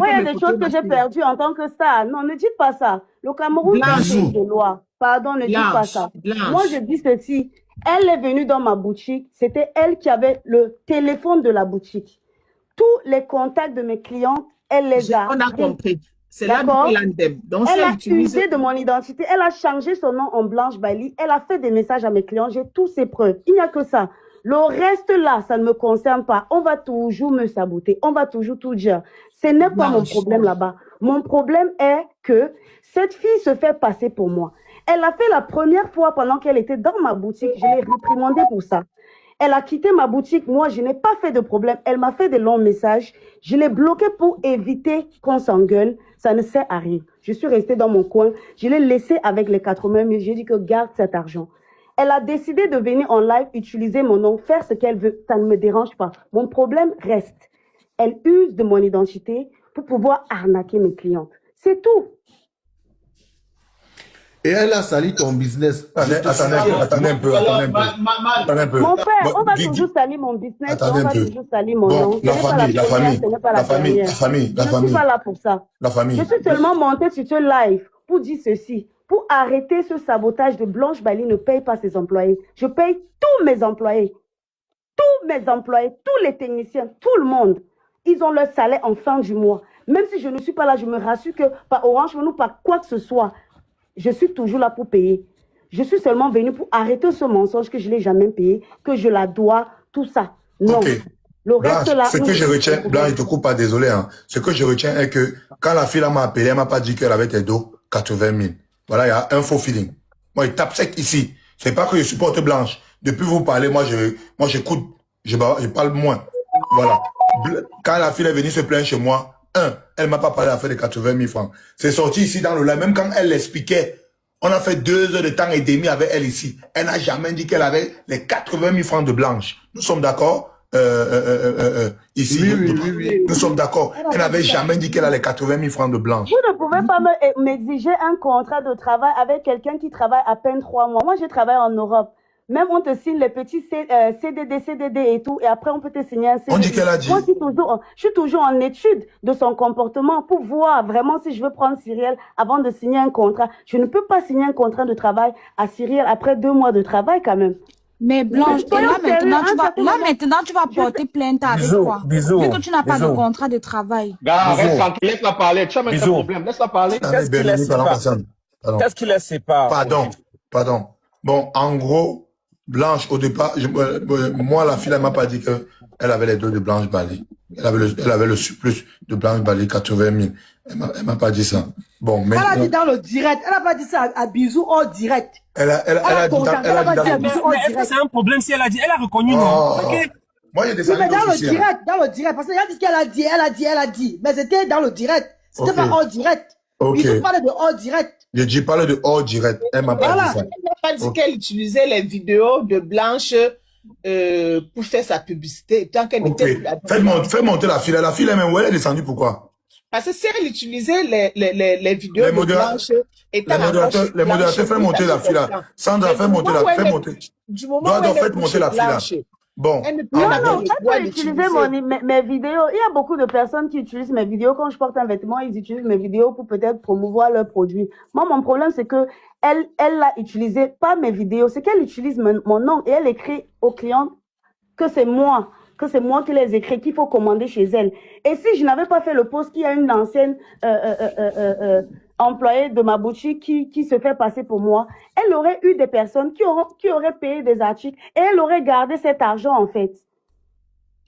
Oui, il y a des choses que j'ai perdues en tant que star. Non, ne dites pas ça. Le Cameroun, c'est un pays de loi. Pardon, ne dites pas ça. Moi, je dis ceci. Elle est venue dans ma boutique. C'était elle qui avait le téléphone de la boutique. Tous les contacts de mes clients, elle les a. On a compris. C'est là donc elle a usé de mon identité. Elle a changé son nom en Blanche Bali. Elle a fait des messages à mes clients. J'ai tous ses preuves. Il n'y a que ça. Le reste là, ça ne me concerne pas. On va toujours me saboter. On va toujours tout dire. Ce n'est pas mon problème là-bas. Mon problème est que cette fille se fait passer pour moi. Elle a fait la première fois pendant qu'elle était dans ma boutique. Je l'ai réprimandée pour ça. Elle a quitté ma boutique. Moi, je n'ai pas fait de problème. Elle m'a fait des longs messages. Je l'ai bloquée pour éviter qu'on s'engueule. Ça ne sert à rien. Je suis restée dans mon coin. Je l'ai laissée avec les 80 000. J'ai dit que garde cet argent. Elle a décidé de venir en live, utiliser mon nom, faire ce qu'elle veut. Ça ne me dérange pas. Mon problème reste. Elle use de mon identité pour pouvoir arnaquer mes clientes. C'est tout. Et elle a sali ton business. Attendez un peu. Mon frère, on va toujours salir mon business. On va toujours salir mon nom. La famille. Je ne suis pas là pour ça. La famille. Je suis seulement montée sur ce live pour dire ceci. Pour arrêter ce sabotage de Blanche Bali ne paye pas ses employés. Je paye tous mes employés. Tous mes employés, tous les techniciens, tout le monde. Ils ont leur salaire en fin du mois. Même si je ne suis pas là, je me rassure que par Orange Money ou par quoi que ce soit, je suis toujours là pour payer. Je suis seulement venue pour arrêter ce mensonge que je ne l'ai jamais payé, que je la dois, tout ça. Non. Okay. Le reste Blanche, là. Ce que je retiens, Blanche, je te coupe pas, désolé. Hein. Ce que je retiens est que quand la fille m'a appelé, elle m'a pas dit qu'elle avait tes dos 80 000. Voilà, il y a un faux feeling. Moi, il tape sec ici. C'est pas que je supporte Blanche. Depuis vous parlez, moi, j'écoute, je parle moins. Voilà. Quand la fille est venue se plaindre chez moi, elle m'a pas parlé à faire de 80 000 francs. C'est sorti ici dans le live. Même quand elle l'expliquait, on a fait 2 heures de temps et demi avec elle ici. Elle n'a jamais dit qu'elle avait les 80 000 francs de Blanche. Nous sommes d'accord ici. Oui. Nous sommes d'accord. Elle n'avait jamais dit qu'elle a les 80 000 francs de Blanche. Vous ne pouvez pas m'exiger un contrat de travail avec quelqu'un qui travaille à peine 3 mois. Moi, je travaille en Europe. Même on te signe les petits CDD et tout, et après on peut te signer un CDD. On dit qu'elle a dit. Moi, je suis toujours en étude de son comportement pour voir vraiment si je veux prendre Cyrielle avant de signer un contrat. Je ne peux pas signer un contrat de travail à Cyrielle après 2 mois de travail quand même. Mais Blanche, là maintenant tu vas porter plainte avec quoi? Vu que tu n'as pas de contrat de travail. Laisse-la parler. Tu as même un problème. Laisse-la parler. Qu'est-ce qui les sépare? Pardon. Bon, en gros, Blanche, au départ, moi, la fille, elle m'a pas dit qu'elle avait les dos de Blanche Bali. Elle avait le surplus de Blanche Bali, 80 000. Elle m'a pas dit ça. Bon, mais. Elle a dit dans le direct. Elle a pas dit ça à Bisou en direct. Elle a dit dans Bisou en direct. C'est un problème si elle a dit. Elle a reconnu, non? Moi, il y a des salles dans le direct. Parce qu'elle a dit qu'elle a dit. Mais c'était dans le direct. C'était pas en direct. Bisou parlait de hors direct. J'ai parlé de hors direct. Elle m'a pas dit ça. Elle n'a pas dit qu'elle utilisait les vidéos de Blanche pour faire sa publicité. Tant qu'elle était. Fais monter la fille. La fille, elle est descendue, pourquoi? Parce que si elle utilisait les vidéos de Blanche, les modérateurs, fais monter la fille là. Sandra, fais monter la fille. Du moment où faites monter la fille là. Bon. Non, elle peut utiliser mes vidéos. Il y a beaucoup de personnes qui utilisent mes vidéos. Quand je porte un vêtement, ils utilisent mes vidéos pour peut-être promouvoir leurs produits. Moi, mon problème, c'est que elle l'a utilisé, pas mes vidéos. C'est qu'elle utilise mon nom et elle écrit aux clients que c'est moi qui les écris, qu'il faut commander chez elle. Et si je n'avais pas fait le post, qu'il y a une ancienne employée de ma boutique qui se fait passer pour moi, elle aurait eu des personnes qui auraient payé des articles et elle aurait gardé cet argent en fait.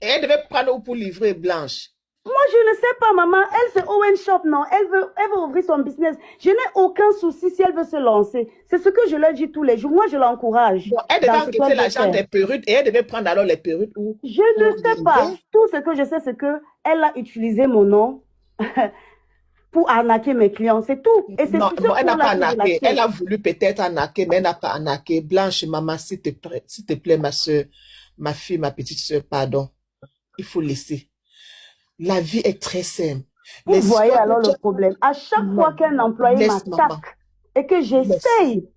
Et elle devait prendre où pour livrer Blanche? Moi, je ne sais pas, maman. Elle, c'est Owen Shop, non? Elle veut ouvrir son business. Je n'ai aucun souci si elle veut se lancer. C'est ce que je leur dis tous les jours. Moi, je l'encourage. Bon, elle devait encaisser l'argent des perruques et elle devait prendre alors les perruques où? Je ne sais pas. Tout ce que je sais, c'est que elle a utilisé mon nom pour arnaquer mes clients, c'est tout. Et c'est Non, tout elle n'a pas arnaqué. Elle a a voulu peut-être arnaquer, mais elle n'a pas arnaqué. Blanche, maman, s'il te plaît, ma soeur, ma fille, ma petite soeur, pardon. Il faut laisser. La vie est très simple. Vous voyez alors le problème. À chaque fois qu'un employé m'attaque et que j'essaye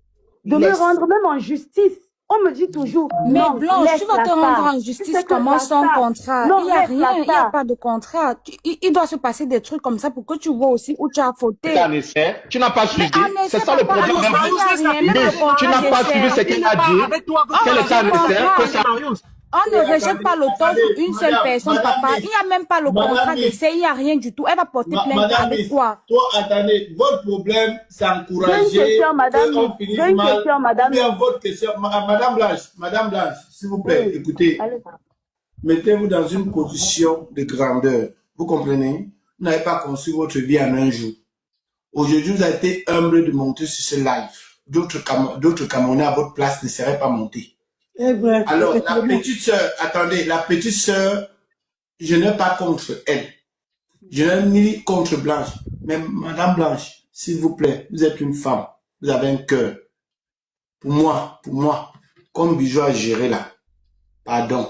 de me rendre même en justice, on me dit toujours, mais non, Blanche, tu vas te rendre en justice comment sans contrat? Non, il n'y a rien, il n'y a pas de contrat. Il doit se passer des trucs comme ça pour que tu vois aussi où tu as fauté. Tu n'as pas suivi. C'est ça le problème. Tu n'as pas suivi ce qu'elle a dit. Qu'elle était en essai. On ne rejette pas l'auteur sur une seule personne, papa. Il n'y a même pas le contrat d'essai, il n'y a rien du tout. Elle va porter plainte avec quoi? Toi, attendez, votre problème, c'est encourager. J'ai une question, madame. J'ai une question, madame. Bien, votre question, Madame Blanche, s'il vous plaît, écoutez. Mettez-vous dans une position de grandeur. Vous comprenez? Vous n'avez pas construit votre vie en un jour. Aujourd'hui, vous avez été humble de monter sur ce live. D'autres Camerounais à votre place ne seraient pas montés. Vrai, alors, la petite sœur, attendez, la petite sœur, je n'ai pas contre elle. Je n'ai ni contre Blanche. Mais Madame Blanche, s'il vous plaît, vous êtes une femme. Vous avez un cœur. Pour moi, comme Bijou a géré là, pardon.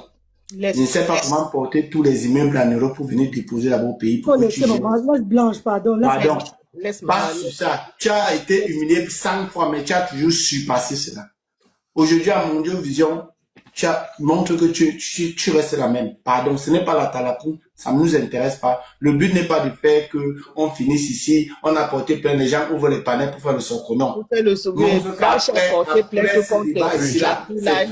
Je ne sais pas comment porter tous les immeubles en Europe pour venir déposer là-bas au pays. Pour laisse Blanche, pardon. Pas sur ça. Tu as été humilié 5 fois, mais tu as toujours surpassé cela. Aujourd'hui, à Mondial Vision, tu montres que tu restes la même. Pardon, ce n'est pas la talapou, ça ne nous intéresse pas. Le but n'est pas de faire qu'on finisse ici, on a porté plein de gens, ouvre les panels pour faire le soco. Non. Pour faire le soco, porter plein de contre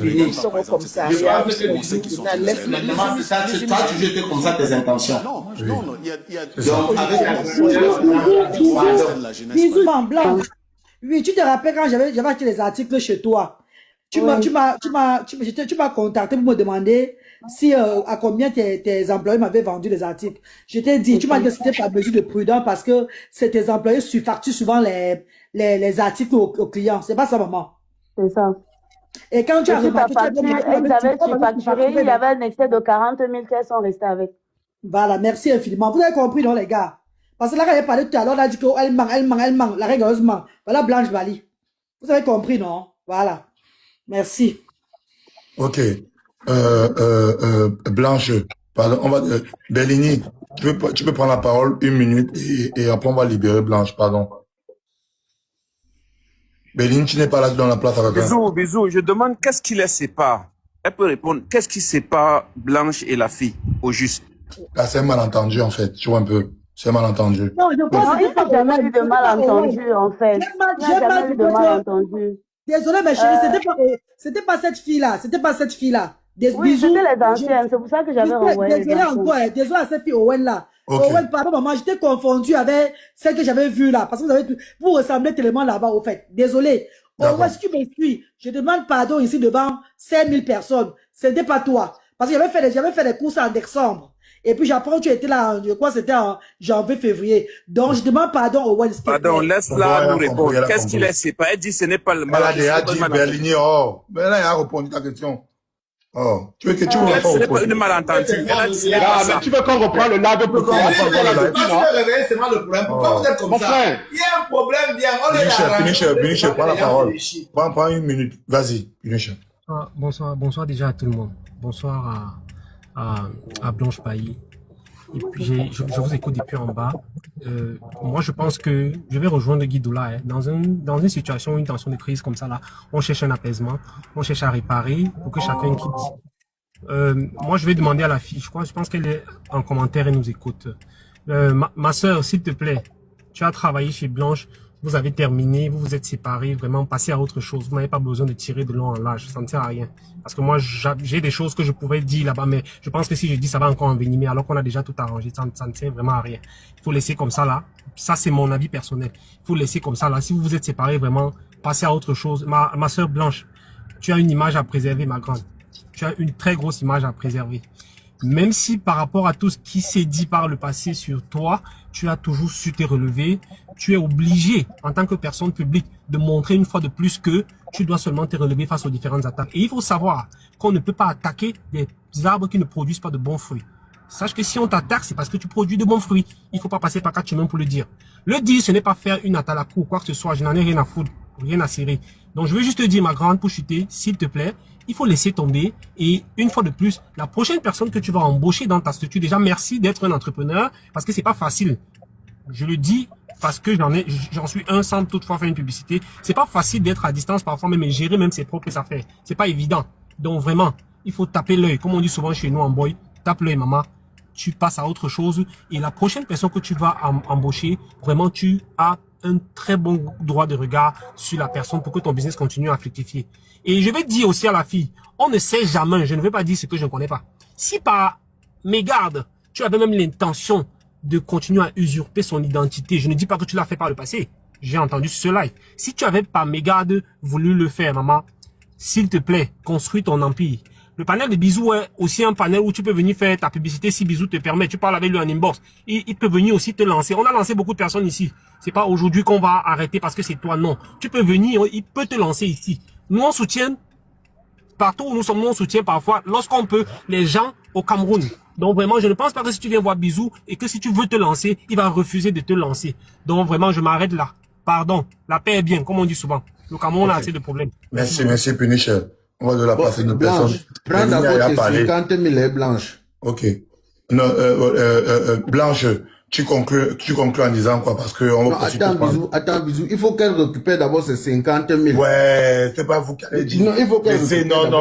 ils seront comme ça. Je pense que ça, tu as toujours été comme ça tes intentions. Non, il y a... Donc, avec la bisous en blanc. Oui, tu te rappelles quand j'avais acheté les articles chez toi. Tu m'as contacté pour me demander si à combien tes employés m'avaient vendu les articles. Je t'ai dit, tu m'as dit que c'était par mesure de prudence parce que tes employés surfacturent souvent les articles aux clients. C'est pas ça, maman? C'est ça. Et quand tu as remarqué, ils avaient surfacturé, il y avait un excès de 40 000 qui sont restés avec. Voilà, merci infiniment. Vous avez compris, non, les gars? Parce que là, quand elle parlait tout à l'heure, elle a dit qu'elle manque, la rigoureusement. Voilà, Blanche Bali. Vous avez compris, non? Voilà. Merci. Ok. Blanche, pardon, Bellini, tu peux prendre la parole 1 minute et après on va libérer Blanche, pardon. Bellini, tu n'es pas là dans la place à quelqu'un. Bisous, je demande qu'est-ce qui les sépare. Elle peut répondre, qu'est-ce qui sépare Blanche et la fille, au juste? Là, c'est un malentendu, en fait, tu vois un peu. C'est malentendu. Non, je pense qu'il n'y a jamais eu de malentendu, en fait. Il n'y a jamais eu de malentendu. Désolé, mes chéris, c'était pas cette fille-là. C'était pas cette fille-là. Oui, c'était les anciennes. C'est pour ça que j'avais renvoyé. Désolé encore, désolé à cette fille Owen-là. Okay. Owen, pardon, maman, j'étais confondu avec celle que j'avais vue là. Parce que vous ressemblez tellement là-bas, au fait. Désolé. Owen, si tu me suis, je demande pardon ici devant 5000 personnes. Ce n'était pas toi. Parce que j'avais fait des courses en décembre. Et puis j'apprends que tu étais là, je crois que c'était en janvier, février. Donc je demande pardon au One. Pardon, laisse-la nous répondre. Qu'est-ce qu'il est pas? Elle dit ce n'est pas le mal. Elle a dit Berlini, mais là il a répondu à ta question. Oh, tu veux que tu me ce n'est pas une malentendue. Elle a dit mais tu veux qu'on reprenne le live pour qu'on reprenne le live? C'est mal le problème. Pourquoi vous êtes comme ça? Il y a un problème, bien. On est là. Biniche, prends la parole. Prends 1 minute. Vas-y, Biniche. Bonsoir déjà à tout le monde. Bonsoir à Blanche Bailly. Et puis je vous écoute depuis en bas. Moi, je pense que je vais rejoindre Guy Doula. Dans une situation, une tension de crise comme ça, là, on cherche un apaisement, on cherche à réparer pour que chacun quitte. Moi, je vais demander à la fille, je pense qu'elle est en commentaire et nous écoute. Ma sœur, s'il te plaît, tu as travaillé chez Blanche, vous avez terminé, vous vous êtes séparés, vraiment passez à autre chose. Vous n'avez pas besoin de tirer de long en large, ça ne sert à rien. Parce que moi, j'ai des choses que je pouvais dire là-bas, mais je pense que si je dis, ça va encore envenimer, alors qu'on a déjà tout arrangé, ça ne sert vraiment à rien. Il faut laisser comme ça là. Ça, c'est mon avis personnel. Il faut laisser comme ça là. Si vous vous êtes séparés, vraiment, passez à autre chose. Ma sœur Blanche, tu as une image à préserver, ma grande. Tu as une très grosse image à préserver. Même si par rapport à tout ce qui s'est dit par le passé sur toi, tu as toujours su te relever, tu es obligé, en tant que personne publique, de montrer une fois de plus que tu dois seulement te relever face aux différentes attaques. Et il faut savoir qu'on ne peut pas attaquer des arbres qui ne produisent pas de bons fruits. Sache que si on t'attaque, c'est parce que tu produis de bons fruits. Il faut pas passer par 4 chemins pour le dire. Le dire, ce n'est pas faire une attaque à la cour ou quoi que ce soit. Je n'en ai rien à foutre, rien à cirer. Donc, je veux juste te dire, ma grande, pour chuter, s'il te plaît, il faut laisser tomber. Et une fois de plus, la prochaine personne que tu vas embaucher dans ta structure, déjà, merci d'être un entrepreneur parce que c'est pas facile. Je le dis parce que j'en suis un sans toutefois faire une publicité. C'est pas facile d'être à distance parfois même et gérer même ses propres affaires. C'est pas évident. Donc, vraiment, il faut taper l'œil. Comme on dit souvent chez nous en boy, tape l'œil, maman. Tu passes à autre chose et la prochaine personne que tu vas embaucher, vraiment, tu as un très bon droit de regard sur la personne pour que ton business continue à fructifier. Et je vais dire aussi à la fille, on ne sait jamais, je ne vais pas dire ce que je ne connais pas. Si par mégarde, tu avais même l'intention de continuer à usurper son identité, je ne dis pas que tu l'as fait par le passé, j'ai entendu ce live. Si tu avais par mégarde voulu le faire, maman, s'il te plaît, construis ton empire. Le panel de Bisou est aussi un panel où tu peux venir faire ta publicité si Bisou te permet. Tu parles avec lui en inbox. Il peut venir aussi te lancer. On a lancé beaucoup de personnes ici. C'est pas aujourd'hui qu'on va arrêter parce que c'est toi, non. Tu peux venir, il peut te lancer ici. Nous, on soutient, partout où nous sommes, nous, on soutient parfois, lorsqu'on peut, les gens au Cameroun. Donc vraiment, je ne pense pas que si tu viens voir Bisou et que si tu veux te lancer, il va refuser de te lancer. Donc vraiment, je m'arrête là. Pardon. La paix est bien, comme on dit souvent. Le Cameroun a assez de problèmes. Merci Punisher. On va de la passer une personne. Prends d'abord tes 50 000 Blanche. Ok. Non, Blanche, tu conclus en disant quoi? Parce que on va attends, Bisou. Il faut qu'elle récupère d'abord ses 50 000. Ouais, c'est pas vous qui allez dire. Non, il faut qu'elle récupère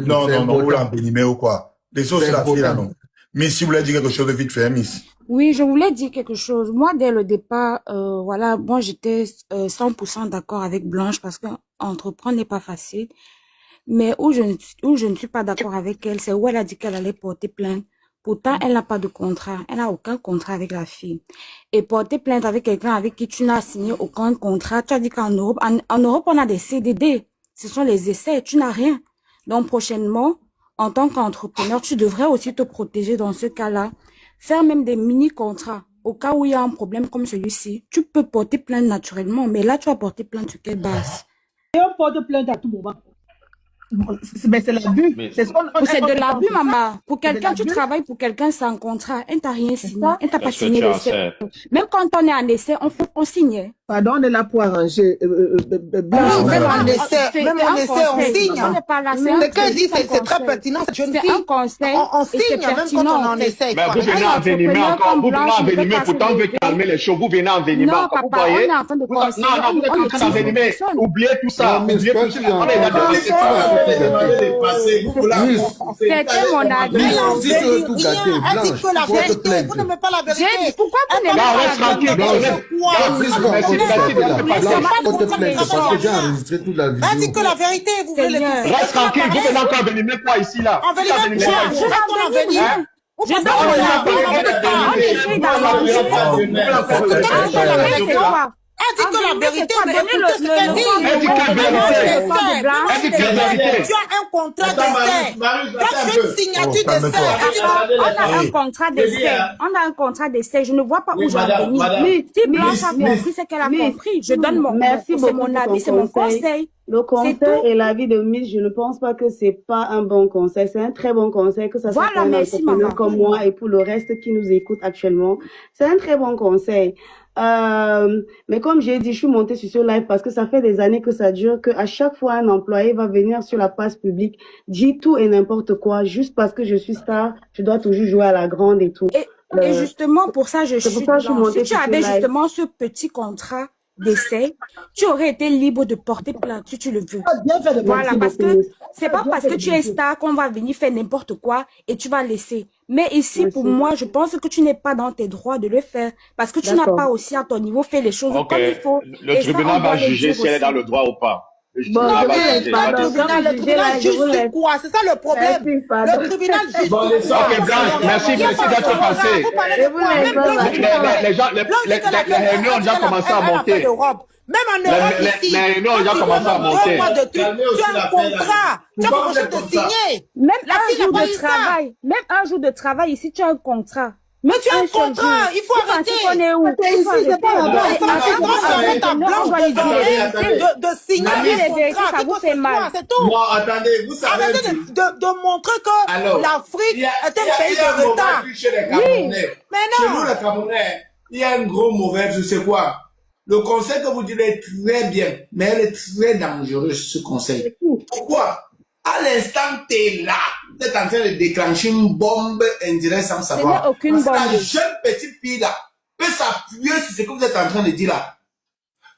non, vous l'embellimez ou quoi? Les choses, c'est la fille là, non? Miss, si vous voulez dire quelque chose de vite fait, Miss. Oui, je voulais dire quelque chose. Moi, dès le départ, voilà, moi, j'étais 100% d'accord avec Blanche parce que entreprendre n'est pas facile. Mais où je ne suis pas d'accord avec elle, c'est où elle a dit qu'elle allait porter plainte. Pourtant, elle n'a pas de contrat. Elle n'a aucun contrat avec la fille. Et porter plainte avec quelqu'un avec qui tu n'as signé aucun contrat, tu as dit qu'en Europe, en Europe, on a des CDD. Ce sont les essais, tu n'as rien. Donc, prochainement, en tant qu'entrepreneur, tu devrais aussi te protéger dans ce cas-là. Faire même des mini-contrats. Au cas où il y a un problème comme celui-ci, tu peux porter plainte naturellement. Mais là, tu vas porter plainte sur quelle base? Et on porte plainte à tout moment. C'est l'abus. C'est de l'abus, maman. Pour quelqu'un, tu travailles pour quelqu'un sans contrat. Elle t'a rien signé. Elle t'a pas signé l'essai. Même quand on est en essai, on signe. Pardon, on est là pour arranger. Même en essai, on signe. Ce qu'elle dit, c'est très pertinent. C'est un conseil. On signe même quand on en essaie. Mais vous venez envenimer encore. Vous venez envenimer. Pourtant, vous voulez calmer les choses. Vous venez envenimer. Non, papa, on est en train de conseiller. Non, vous êtes en train d'envenimer. Oubliez tout ça. Oubliez tout ça. On est d'accord. C'était mon avis. Elle dit que la vérité, vous n'aimez pas la vérité. Pourquoi vous n'aimez pas la vérité? Parce que j'ai enregistré toute la vidéo. Elle dit que la vérité, vous voulez le dire. Reste tranquille, vous venez encore envenimer quoi ici là? Envenimer quoi? Je donne Elle dit que la vérité, mais écoutez ce qu'elle dit. Elle dit que la vérité. Tu as un contrat d'essai. Tu as une signature d'essai. On a un contrat d'essai. On a un contrat d'essai. Je ne vois pas où j'en ai. Si Blanche a compris, c'est qu'elle a compris. Je donne mon avis, c'est mon conseil. Le conseil et l'avis de Miss, je ne pense pas que c'est pas un bon conseil. C'est un très bon conseil, que ça soit pour un entrepreneur comme moi et pour le reste qui nous écoute actuellement. C'est un très bon conseil. Mais comme j'ai dit, je suis montée sur ce live parce que ça fait des années que ça dure, que à chaque fois un employé va venir sur la place publique, dit tout et n'importe quoi, juste parce que je suis star, je dois toujours jouer à la grande et tout. Et justement, pour ça, je suis si tu avais justement ce petit contrat d'essai, tu aurais été libre de porter plainte si tu le veux. Voilà, parce que c'est pas parce que tu es star qu'on va venir faire n'importe quoi et tu vas laisser. Mais ici, pour moi, je pense que tu n'es pas dans tes droits de le faire parce que tu n'as pas aussi à ton niveau fait les choses comme il faut. Le tribunal va juger si elle est dans le droit ou pas. Le tribunal juge quoi? C'est ça le problème. Le tribunal juge. Ok, Blanche, merci d'être passé. Les réunions ont déjà commencé à monter. Même en Europe ici, les réunions ont déjà commencé à monter. Tu as un contrat. Tu as besoin de signer. Même un jour de travail ici, tu as un contrat. Mais tu as un contrat, il faut arrêter. On est où? Ici, c'est pas là-bas. De signer les contrats, ça vous fait mal. C'est tout. Moi, attendez, vous savez. Arrêtez de montrer que l'Afrique est un pays de retard. Chez les Camerounais. Mais Chez non. nous, les Camerounais, il y a un gros mauvais, je sais quoi. Le conseil que vous dites est très bien, mais elle est très dangereuse, ce conseil. Pourquoi? À l'instant, tu es là. Vous êtes en train de déclencher une bombe indirecte sans savoir. Il n'y a aucune bombe. Parce que la jeune petite fille là peut s'appuyer sur ce que vous êtes en train de dire là.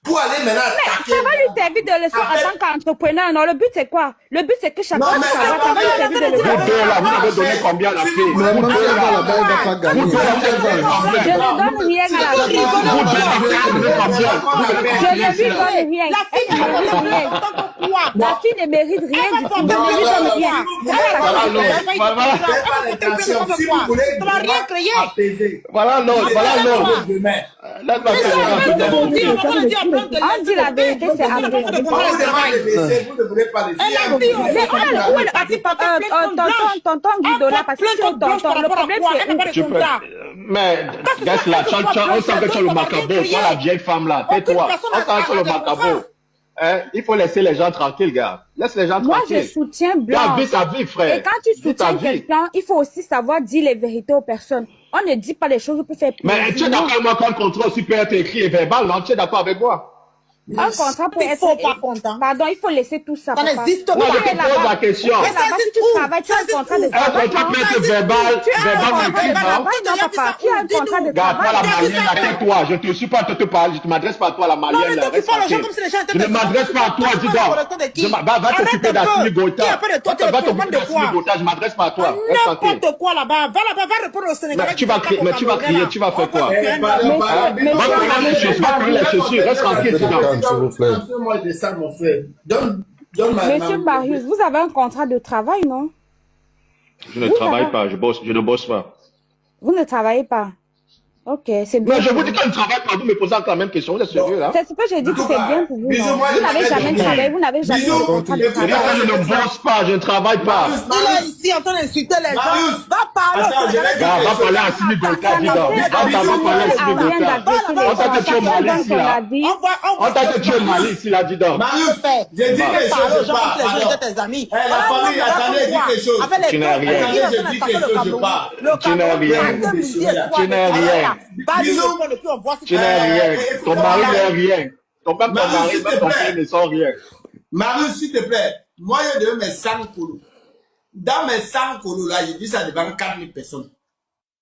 Pour aller maintenant attaquer. Ça va lui servir de leçon en tant qu'entrepreneur. Non, le but c'est quoi? Le but c'est que chacun Non, mais ça va lui servir de leçon. Vous deux là, vous avez donné combien à la fille? Mais même si elle va là-bas, elle va pas gagner. Je ne donne rien à la fille. Je ne lui donne rien. La fille ne mérite rien du tout. Je ne lui donne rien. Si vous voulez, ça va rien créer. Voilà l'autre, voilà l'autre. On dit la vérité, c'est après. vous ne voulez pas laisser. Tonton Guido là, parce que c'est tonton. Le problème c'est où? Mais, reste là, on sent que tu as le macabo, toi la vieille femme là, tais-toi, on sent que tu as le macabo. Hein? Il faut laisser les gens tranquilles, gars. Laisse les gens tranquilles. Moi, je soutiens Blanche. Vis ta vie, frère. Et quand tu soutiens quelqu'un, il faut aussi savoir dire les vérités aux personnes. On ne dit pas les choses pour faire plaisir. Mais tu es d'accord avec moi quand le contrat aussi peut être écrit et verbal, non? Tu es d'accord avec moi? Un contrat peut être... pas content. Pardon, il faut laisser tout ça. Ça n'existe pas. Moi, je te pose la question. Mais là-bas, si tu travailles, tu as un contrat de travail. Un contrat peut être verbal, écrit, non? Non, papa, tu as un contrat de Regarde, toi, la travail. malienne, là, tais-toi. Je te suis pas te parler, je ne m'adresse pas à toi, la malienne, là. Reste tranquille. Je ne m'adresse pas à toi, dis donc. Va t'occuper d'Assimi Gota. Va t'occuper d'Assimi Gota, je ne m'adresse pas à toi. Reste tranquille. N'importe quoi là-bas. Va là-bas, va répondre au Sénégal. Mais tu vas crier, tu vas faire quoi? Va Va prendre les chaussures, reste tranquille, dis donc. S'il vous plaît. Moi, de ça, mon frère. Donne ma Monsieur Marius, vous avez un contrat de travail, non? Je ne travaille pas, je ne bosse pas. Vous ne travaillez pas. Ok, c'est bien. Mais je vous dis que je ne travaille pas, vous me posez encore la même question, vous êtes sérieux là? C'est ce que j'ai dit que c'est bien pour vous. Non? Vous n'avez jamais travaillé, vous n'avez jamais de contrat de travail. Je ne bosse pas, je ne travaille pas. Il est ici en train d'insulter les gens. Va parler. Va parler à Assimi Gota, dis donc. Va parler à Assimi Gota. On t'a que tu es malin ici là. On t'a que tu es malin ici là, dis donc. Marius, j'ai dit quelque chose, pas. Tes amis. La famille, attendez, dis quelque chose. Tu n'as rien. Attendez, je dis quelque chose, je parle. Tu n'as rien. Tu n'as rien. Tu n'as rien. Ton mari n'a rien. Ton mari, même ton père ne sent rien. Marius, s'il te plaît, moi, je donne mes 100 colos. Dans mes 100 colos là, j'ai dit ça devant 4000 personnes.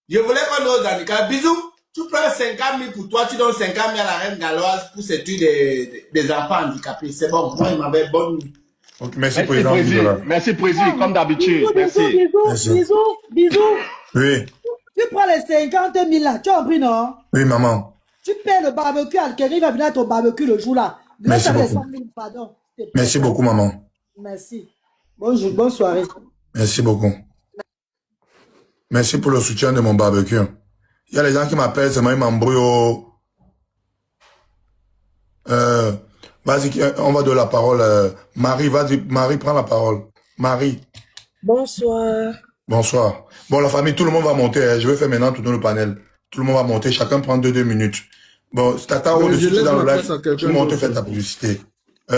Je voulais qu'on ose handicap. Bisous, tu prends 50 000 pour toi, tu donnes 50 000 à la reine galloise pour cette des enfants handicapés. C'est bon, moi, il m'avait bonne nuit. Ok, merci président. Merci président, comme d'habitude. Merci. Bisous. Oui. Tu prends les 50 000 là, tu as compris, non? Oui, maman. Tu paies le barbecue à quelqu'un, il va venir à ton barbecue le jour là. Merci beaucoup. 100 000, pardon. Merci beaucoup, maman. Merci. Bonjour, bonne soirée. Merci beaucoup. Merci pour le soutien de mon barbecue. Il y a les gens qui m'appellent, c'est moi, ils m'embrouillent. Vas-y, on va donner la parole. Marie, vas-y, Marie, prends la parole. Marie. Bonsoir. Bonsoir. Bon, la famille, tout le monde va monter. Hein. Je vais faire maintenant tout le panel. Tout le monde va monter. Chacun prend 2 minutes. Bon, Tata, au-dessus dans le live, tu montes, fais ta publicité.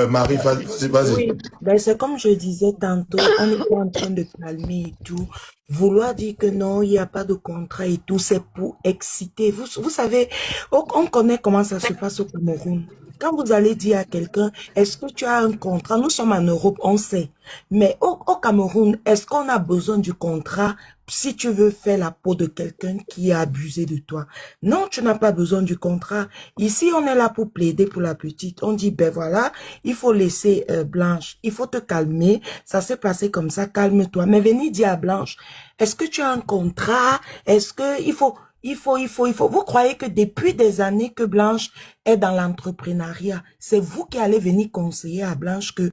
Marie, vas-y. Oui, ben c'est comme je disais tantôt, on est pas en train de calmer et tout. Vouloir dire que non, il n'y a pas de contrat et tout, c'est pour exciter. Vous savez, on connaît comment ça se passe au Cameroun. Quand vous allez dire à quelqu'un, est-ce que tu as un contrat? Nous sommes en Europe, on sait. Mais au Cameroun, est-ce qu'on a besoin du contrat si tu veux faire la peau de quelqu'un qui a abusé de toi? Non, tu n'as pas besoin du contrat. Ici, on est là pour plaider pour la petite. On dit, ben voilà, il faut laisser Blanche, il faut te calmer. Ça s'est passé comme ça, calme-toi. Mais venez dire à Blanche, est-ce que tu as un contrat? Est-ce que il faut... Vous croyez que depuis des années que Blanche est dans l'entrepreneuriat, c'est vous qui allez venir conseiller à Blanche que